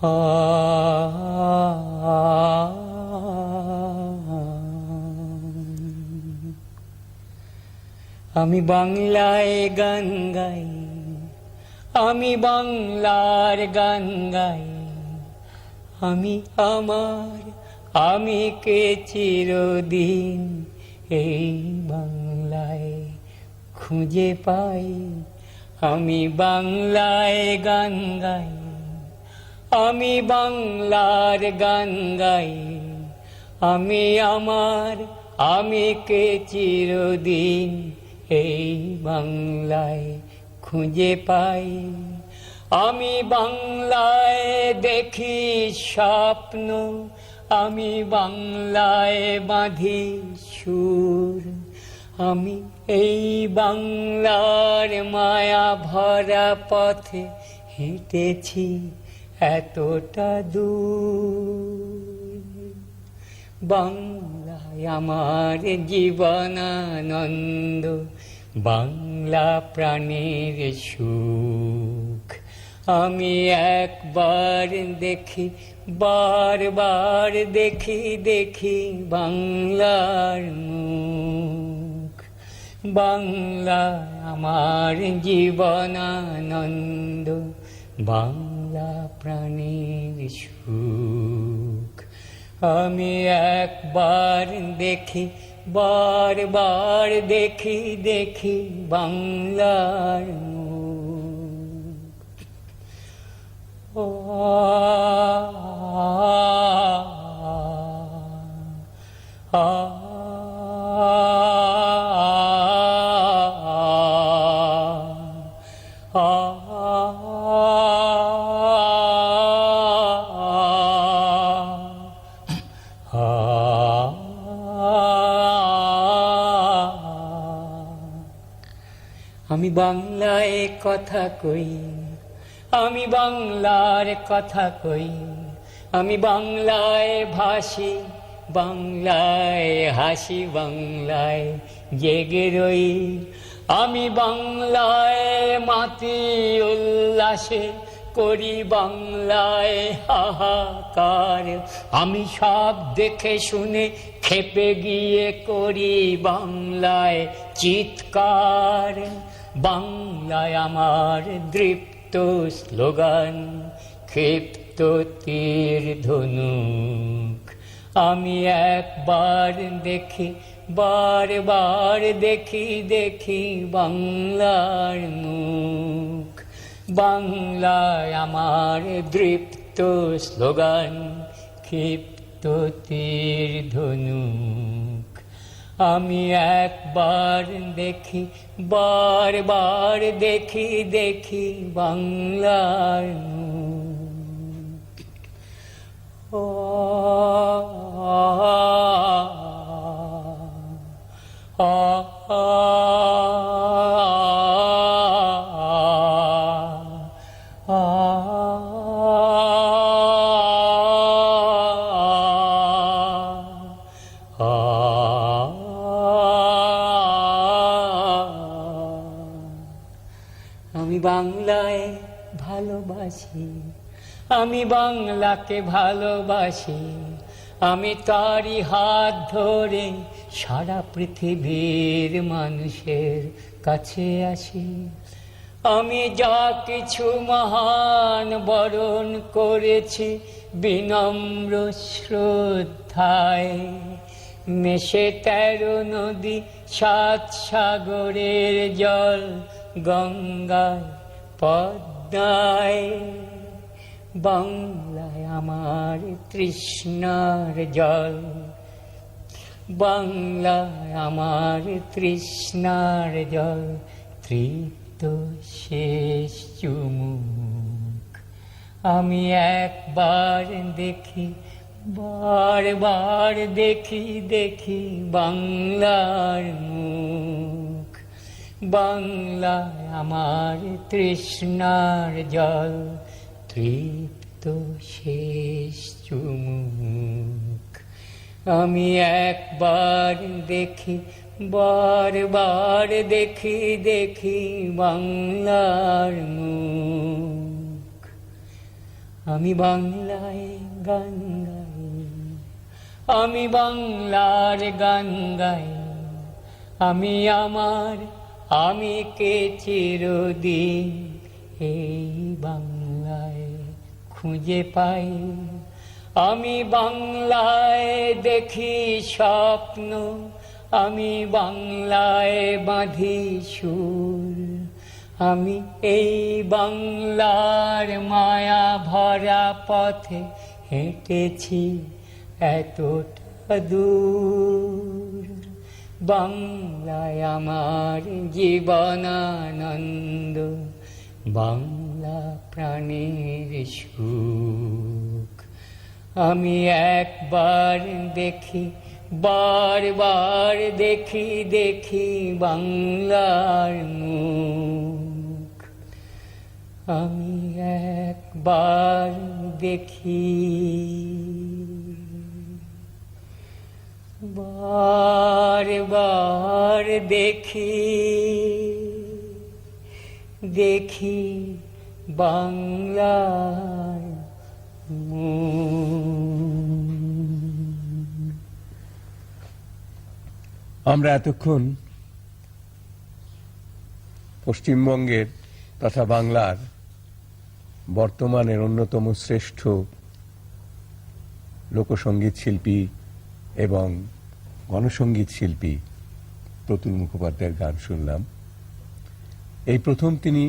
আ আমি বাংলায় গান গাই, আমি বাংলার গান গাই, আমি আমার আমি কে চিরদিন এই বাংলায় খুঁজে পাই। আমি বাংলায় গান গাই, আমি বাংলার গান গাই, আমি আমার আমি কে চিরদিন এই বাংলায় খুঁজে পাই। আমি বাংলায় দেখি স্বপ্ন, আমি বাংলায় বাঁধি সুর, আমি এই বাংলার মায়া ভরা পথে হেঁটেছি এতটা দূর। বাংলায় আমার জীবনানন্দ, বাংলা প্রাণের সুখ। আমি একবার দেখি, বারবার দেখি, দেখি বাংলার মুখ। বাংলা আমার জীবনানন্দ, বাংলা প্রাণের সুখ। আমি একবার দেখি, বারবার দেখি, দেখি বাংলার মুখ। ও আ আমি বাংলায় কথা কই, আমি বাংলার কথা কই, আমি বাংলায় ভাসি, বাংলায় হাসি, বাংলায় জেগে রই। আমি বাংলায় মাতি উল্লাসে করি, বাংলায় হাহাকার। আমি সব দেখে শুনে খেপে গিয়ে করি বাংলায় চিৎকার। বাংলায় আমার দৃপ্ত স্লোগান, ক্ষিপ্ত তীর ধনুক। আমি একবার দেখি, বারবার দেখি, দেখি বাংলার মুখ। বাংলায় আমার দৃপ্ত স্লোগান, ক্ষিপ্ত তীর ধনুক। আমি একবার দেখি, বারবার দেখি, দেখি বাংলার মুখ। ও আমি বাংলায় ভালোবাসি, আমি বাংলাকে ভালোবাসি। আমি তারই হাত ধরে সারা পৃথিবীর মানুষের কাছে আসি। আমি যা কিছু মহান বরণ করেছি বিনম্র শ্রদ্ধায়। মেশে 13 নদী, 7 সাগরের জল, গঙ্গায় পদ্মায়। বাংলায় আমার তৃষ্ণার জল, বাংলায় আমার তৃষ্ণার জল, তৃপ্ত শেষ চুমুক। আমি একবার দেখি, বারবার দেখি, দেখি বাংলার মুখ। বাংলায় আমার তৃষ্ণার জল, তৃপ্ত শেষ চুমুক। আমি একবার দেখি, বারবার দেখি, দেখি বাংলার মুখ। আমি বাংলায় গান গাই, আমি বাংলার গান গাই, আমি আমার আমি কে চিরদিন এই বাংলায় খুঁজে পাই। আমি বাংলায় দেখি স্বপ্ন, আমি বাংলায় বাঁধি সুর, আমি এই বাংলার মায়া ভরা পথে হেঁটেছি এতটা দূর। বাংলায় আমার জীবনানন্দ, বাংলা প্রাণের সুখ। আমি একবার দেখি, বারবার দেখি, দেখি বাংলার মুখ। আমি একবার দেখি, বারবার দেখি, দেখি বাংলার আমরা এতক্ষণ পশ্চিমবঙ্গের তথা বাংলার বর্তমানের অন্যতম শ্রেষ্ঠ লোকসঙ্গীত শিল্পী এবং গণসঙ্গীত শিল্পী প্রতুল মুখোপাধ্যায়ের গান শুনলাম। এই প্রথম তিনি